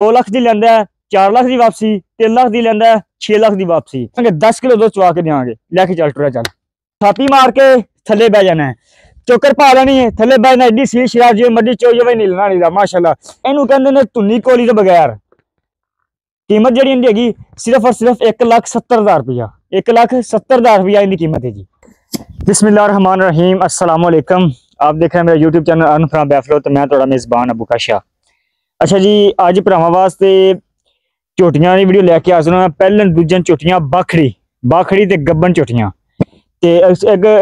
2 ਲੱਖ ਦੀ ਲੈਂਦਾ 4 ਲੱਖ ਦੀ ਵਾਪसी, 3 ਲੱਖ ਦੀ ਲੈਂਦਾ 6 ਲੱਖ ਦੀ वापसी। 10 किलो दूध चवा के देंगे, लैके चल टुरा चल। छाती मार के थले बह जाना है, चोकर पा लेनी है, थले बह जाना। एडी सी शराब जो मर्जी चो जो नीलना नहीं माशाल्लाह। इनू कहते ने धुनी कोली तो बगैर। कीमत जी इनकी हैगी सिर्फ और सिर्फ 1,70,000 रुपया, 1,70,000 रुपया इनकी कीमत है जी। बिस्मिल्लाहिर्रहमानिर्रहीम, अस्सलाम वालेकुम। आप देख रहे हैं मेरा यूट्यूब चैनल अर्न फ्रॉम बैफलो, तो मैं थोड़ा मेज़बान अबू काशा। अच्छा जी, अज भरावां वास्ते झोटियां की वीडियो लैके हाजिर हां। पहलन दूजन झोटियां बाखड़ी ते गब्बन झोटियां। ते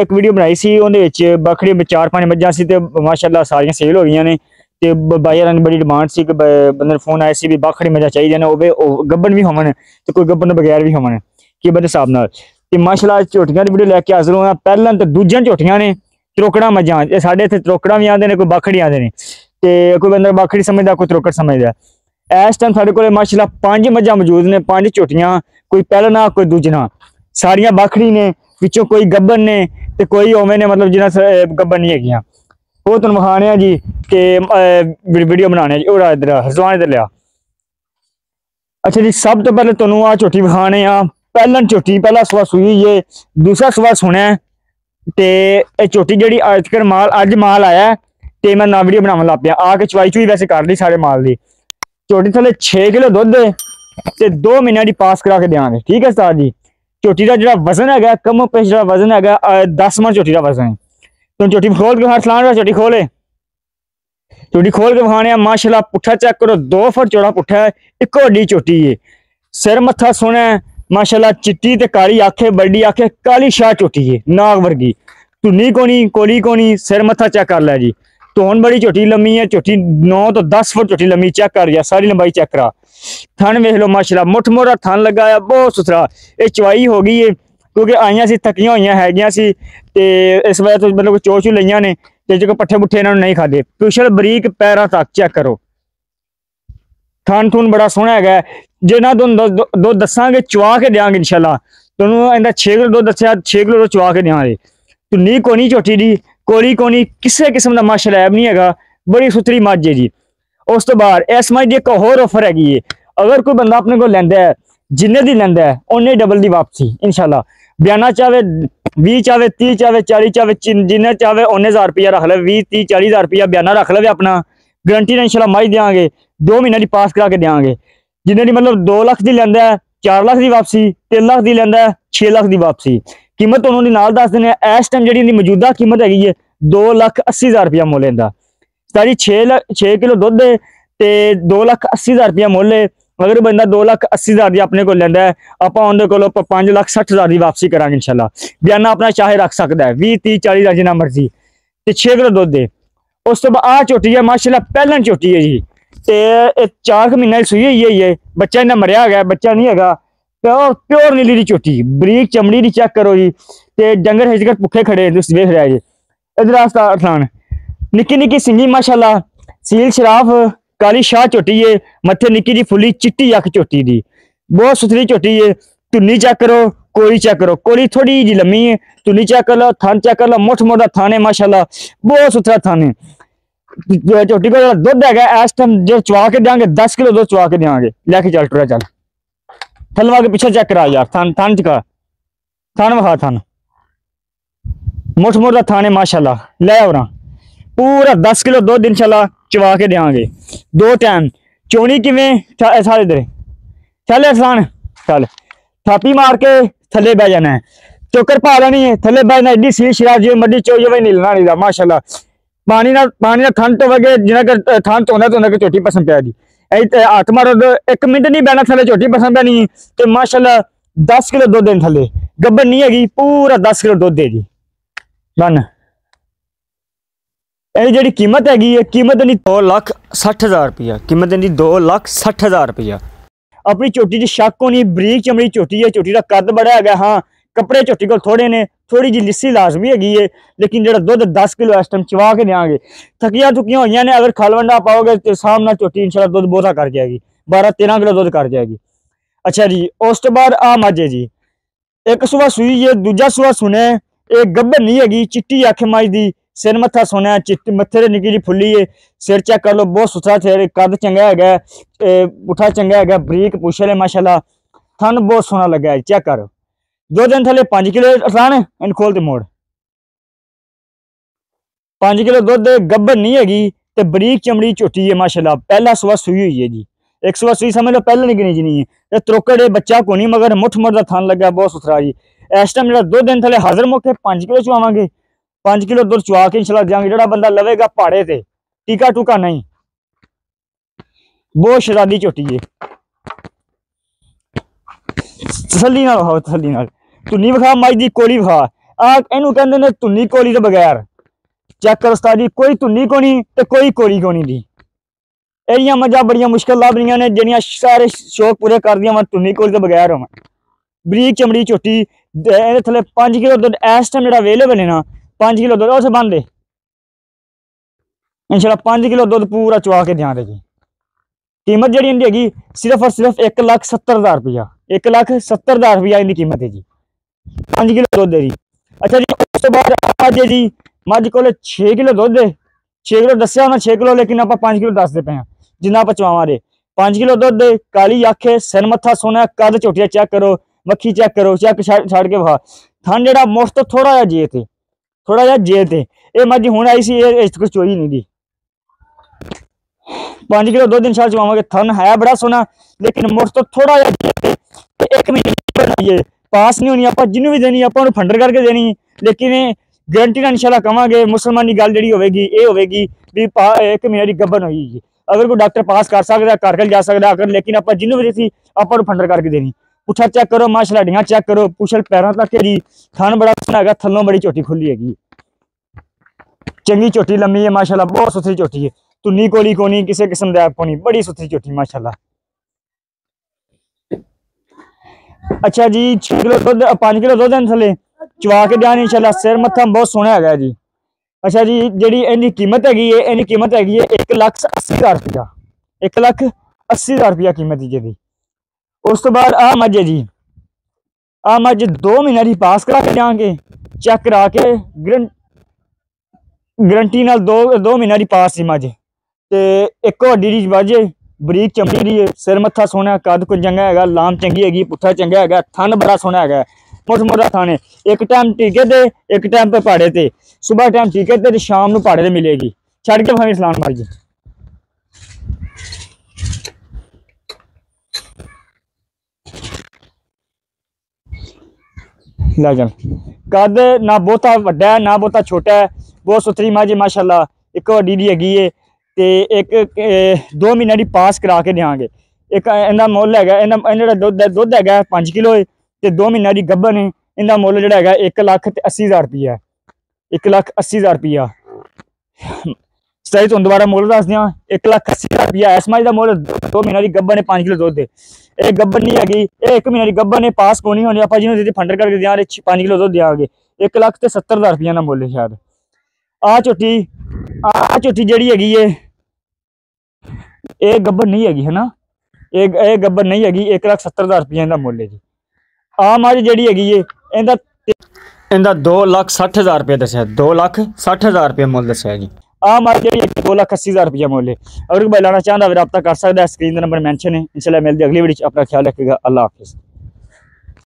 एक वीडियो बनाई सी, उहदे विच बाखड़ी 4-5 मज्जां सी ते माशाअल्लाह सारियां सेल हो गईयां ने। ते बाई यारां दी बड़ी डिमांड सी कि बंदे फोन आए सी भी बाखड़ी मज्जां चाहिदियां ने, ओह गब्बन भी होवन ते कोई गब्बन तो बगैर भी होवन कीमत दे हिसाब नाल। ते माशाअल्लाह झोटियां की वीडियो लैके हाजिर हां। पहलन ते दूजन झोटियां ने त्रोकड़ा मज्जां। साडे इत्थे त्रोकड़ा भी आंदे ने, कोई बाखड़ी आंदे ने, ते कोई बंदा बाखड़ी समझदा, कोई त्रोकड़ समझदा। इस टाइम साढ़े को माशाल्लाह 5 मज्जां मौजूद ने, 5 झोटियां, कोई पहलना कोई दूजना, सारियां बाखड़ी ने, विचों कोई गब्बन ने ते कोई ओवें ने, मतलब जिन्हां गब्बन नहीं हैगियां। वो तुहानूं विखाने जी कि वीडियो बनाने जी। और इधर रजवान इधर लिया। अच्छा जी, सब तो पहले तुहानूं आ झोटी विखाने आ। पहलन झोटी पहला सुआ सूई है, दूसरा सुआ सुना है। ते झोटी जिहड़ी अजकल माल आया ते मैं ना वीडियो बनावन लग पिया। आके चवाई चुई वैसे कर ली सारे माल दी। झोटी थले 6 किलो दुध ते 2 महीने की पास करा के देंगे। ठीक है उस्ताद जी। झोटी का जो वजन है कम पेश जो वजन है 10 मन झोटी का वजन है। तो झोटी खोल के सलान झोटी खोल के विखाने माशाल्लाह। पुट्ठा चेक करो, 2 फुट चौड़ा पुट्ठा है, इको वड्डी झोटी है। सिर मत्था सोना है माशाल्लाह, चिट्टी ते काली आखे, बड़ी आखे, काली शाह झोटी है, नाग वर्गी, धुनी कोनी, कोली कोनी, सिर मत्था चेक कर लै जी। धोन बड़ी झोटी लम्मी है, झोटी 9 तो 10 फुट झोटी लम्मी, चेक कर जा, सारी लंबाई चेक करा। थन वेख लो माशाल्लाह, मुठ मोटा थन लगा है, बहुत सुथरा। ये चवाई हो गई है क्योंकि आईयां सी थकियां होईयां हैगियां सी, ते इस वजह तो मतलब चो चू लईयां ने, ते जो पट्ठे पुट्ठे इन्होंने नहीं खादे। पिछल बरीक पैरां तक चेक करो, थन थुन बड़ा सोहना है। जे ना दो दसांगे चवा के देंगे इंशाल्लाह। तुहानूं इहदा 6 किलो दुध दस्सिया, 6 किलो दुध चवा के देंगे। धुनी कोनी झोटी दी, कोली कोनी, किसी किस्म का माशाल्लाह ऐब नहीं है, बड़ी सुथरी मझ है जी। उस तो बाद इस मझ की एक होर ऑफर हैगी है, अगर कोई बंदा अपने को लैंदा है, जिन्ने दी लैंदा है उन्ने डबल दी वापसी इंशाल्लाह। बयाना चाहे 20 चाहे 30 चाहे 40 चाहे जिन्ने चाहे उन्ने 1000 रुपया रख ले, 20 30 40,000 रुपया बयाना रख ले अपना। गारंटी ने इंशाल्लाह मझ देंगे, 2 महीने की पास करा के देंगे। जिन्ने दी मतलब 2 लाख की लैंदा है, 4 लाख की वापसी, 3 लाख की लैंदा है, 6 लाख की वापसी। कीमत उन्होंने नाल दस देने। इस टाइम जी मौजूदा कीमत हैगी है 2,80,000 रुपया मुल इहदा। सारी 6 किलो दुध ते 2,80,000 रुपया मुल है। अगर बंदा 2,80,000 की अपने को लैंदा है, आप उहदे कोलों 5,60,000 की वापसी करांगे इंशाल्लाह। बयाना अपना चाहे रख सकता है, 20 30 40 जिन्ना मर्जी, ते 6 किलो दुध है। उस तो बाद आ झोटी है माशाल्लाह, पहलन झोटी है जी, ते 4 महीने की सूई हुई है। बच्चा इन्ना मरिया गया, बच्चा नहीं है, प्योर नीली दी झोटी, बरीक चमड़ी दी चेक करो जी। ते डंगर हिचकर भुखे खड़े तुसीं वेख रहे जी। इधर आसान निक्की निक्की सिंगी माशाल्लाह, सील शराफ, काली शाह झोटी है। मत्थे निक्की दी फुली चिट्टी अख झोटी दी, बहुत सुथरी झोटी है। धुनी चेक करो, कोली चेक करो, कोली थोड़ी जी लम्मी है, धुनी चेक कर लो, थन चेक कर लो, मुठ मोटा थन है माशाल्लाह, बहुत सुथरा थन है। झोटी को दुध है इस टाइम जो चवा के देंगे, 10 किलो दुध चवा के देंगे, लैके चल टुरा चल। थलवा के पीछे चेक करा यार, थन चका, थन विखा, थन मुठ मोटा थान है माशाल्लाह। ले और पूरा 10 किलो दुध इंशाल्लाह चवा के देंगे, 2 टाइम। चोनी किवें सारे इधर चल आसान, चल थापी मार के थले बह जाना है, चोकर पा लेनी है, थले बह जाना। एडी सी शराब जो मर्जी चो जो नीलना नहीं माशाल्लाह। पानी ना ठंड तो वगे जिन्हें ठंड तो उन्हें झोटी पसंद पै दी। हाथ मारो 1 मिनट नहीं बहना, थले झोटी पसंद पैनी तो माशाल्लाह 10 किलो दुध देन, थले गब्बन नहीं हैगी, पूरा 10 किलो दुध दे दी डन। ये जी कीमत हैगी है, कीमत इनकी 2,60,000 रुपया, कीमत इनकी 2,60,000 रुपया। अपनी झोटी की शक होनी, बरीक चमड़ी झोटी है, झोटी का कद बड़ा है। हाँ कपड़े झोटी को थोड़े ने, थोड़ी जी लिस्सी लाजमी हैगी है, लेकिन जो दुध 10 किलो इस टाइम चवा के देंगे। थकिया थुकियां हुई ने, अगर खलवंडा पाओगे तो सामना झोटी इंशाल्लाह दुध बहुता कर जाएगी, 12-13 किलो दुध कर जाएगी। अच्छा जी, उस तो बाद आ मझ है जी, एक सुबह सूई है, दूजा सुबह सुने, एक गब्बन नहीं हैगी, चिट्टी अख मझ दी, सिर मत्था सोना है, चिट्टी मत्थे ते निक्की जी फुल्ली है। सिर चेक कर लो, बहुत सुथरा सिर, कद चंगा है, पुठा चंगा है, बरीक पुछल है माशाल्लाह। थन बहुत सोहना लगा है, चेक करो। 2 दिन थले 5 किलो आसान है। इन खोल ते मोड़ 5 किलो दुध, गब्बर नहीं हैगी ते बरीक चमड़ी झोटी है माशाल्लाह। पहला सुबह सुई हुई है जी, एक सुबह सुई समझ लो, पहले नहीं गिनी नहीं है। त्रोकड़ बच्चा को नहीं, मगर मुठ मुठ का थन लगा, बहुत सुथरा जी। इस टाइम जो 2 दिन थले हाजिर मौके 5 किलो चुवावे, 5 किलो दुध चुवा के इंशाल्लाह देंगे। जो बंदा लवेगा पहाड़े से, टीका टूका नहीं, बहुत शरादी झोटी है। तसल्ली नाल खाओ, तसल्ली नाल। धुनी विखा मज की कोली विखा, इनू कहते ने धुनी कोली तो बगैर। चेक करो उस्ताद जी, कोई धुनी को नहीं तो कोई कोली को नहीं दी। एरिया मजा बड़ियां मुश्किल लभ रही ने, जिहड़ियां सारे शौक पूरे कर दियां धुनी कोली तो बगैर होवन। बरीक चमड़ी झोटी, थले 5 किलो दुध इस टाइम जो अवेलेबल है ना, 5 किलो दुध उसे बन दे इंशाल्लाह। 5 किलो दुध पूरा चुवा के ध्यान देगी। कीमत जी हैगी सिर्फ और सिर्फ 1,70,000 रुपया, 1,70,000 रुपया इनकी कीमत है जी 5 किलो दुध की। अच्छा जी, उस तो बाद आज है जी मज को 6 किलो दुध है, 6 किलो दसिया उन्हें 6 किलो, लेकिन आप 5 किलो दसते पे हैं जिन्ना आप चुवावा दे। 5 किलो दुध, काली अख, सिर मत्था सोना, कद झोटिया चेक करो, मक्खी चेक करो, चेक छड़ के वहा। थन जरा मुफ्त तो थोड़ा जहा जे थे, थोड़ा जहा जे थे। ये मज हूँ आई सी, कुछ चोई नहीं दी। 5 किलो दुध इंशाल्लाह चुवावे। थन है बड़ा सोना, लेकिन मुफ्त तो थोड़ा जहा जे थे। 1 महीने पास नहीं होनी, आप जिन्हों भी देनी आप फंडर करके देनी, लेकिन गारंटी ना इंशाल्लाह कहांगे। मुसलमान की गल जी होगी ये होगी भी 1 महीने की गबन हुई। अगर कोई डॉक्टर पास कर सकता है, करके जा सकता अगर, लेकिन आप जिन्हों भी देती आप फंडर करके देनी। पुठा चेक करो माशाल्लाह, हड्डियां चेक करो, पुछल पैरों तक है जी। थन बड़ा सोना है, थलों बड़ी झोटी खुली हैगी, चंगी झोटी लम्मी है माशाल्लाह, बहुत सुथरी झोटी है। धुनी कोली को नहीं, किसी किस्म का को नहीं, बड़ी सुथरी झोटी माशाल्लाह। अच्छा जी, 6 किलो दुध, 5 किलो दुध थले चुवा के दें इंशाल्लाह। सिर मत्था बहुत सोहना है जी। अच्छा जी, जी इनकी कीमत हैगी है, इनकी कीमत हैगी है 1,80,000 रुपया, 1,80,000 रुपया कीमत है जी। उस तो बाद आ मज है जी, आ मज 2 महीने की पास करा के देंगे, चेक करा के गारंटी नाल 2 महीने की पास सी मज। ते एक हड्डी दी मज, बरीक चमड़ी दी, सिर मत्था सोना, कद कुछ चंगा है, लाम चंगी हैगी, पुट्ठा चंगा है, थन बड़ा सोहना है, मुठ मुठा थन है। एक टाइम टीके ते, एक टाइम पे पहाड़े ते, सुबह टाइम टीके ते शाम को पहाड़े ते मिलेगी। छड़ के भावे सलाम मार जी। ला चल, कद ना बहुता वड्डा है ना बहुता छोटा है, बहुत सुथरी मज माशाल्लाह। एक हड्डी दी हैगी है ते एक 2 महीने की पास करा के देंगे। एक इनका मुल है, इन्होंने दुध है 5 किलो ते 2 महीने की गब्बन है। इनका मुल जो है 1,80,000 रुपया है, 1,80,000 रुपया। सही तुम दोबारा मुल दस दियाँ, 1,80,000 रुपया इस मज का मुल। 2 महीने की गब्बन है, 5 किलो दुध है। ये गब्बन नहीं हैगी, ये 1 महीने की गब्बन है, पास को नहीं होनी। आप जिन्होंने फंडर करके दें 5 किलो दुध देंगे, 1,70,000 रुपया का मुल है शायद। आ झोटी जी हैगी है, ये गब्बन नहीं हैगी है ना, ये गब्बन नहीं हैगी, 1,70,000 रुपया का मुल है जी। आ मज जी हैगी है, इनका 2,60,000 रुपया दसिया, 2,60,000 रुपया मुल दसिया जी। आ मज जी 2,80,000 रुपया मुल है। अगर कोई लाना चाहता है रब्ता कर सकता है, स्क्रीन का नंबर मैंशन है। इंशाल्लाह मिलते अगली वीडियो, अपना ख्याल रखिएगा। अल्लाह हाफिज़।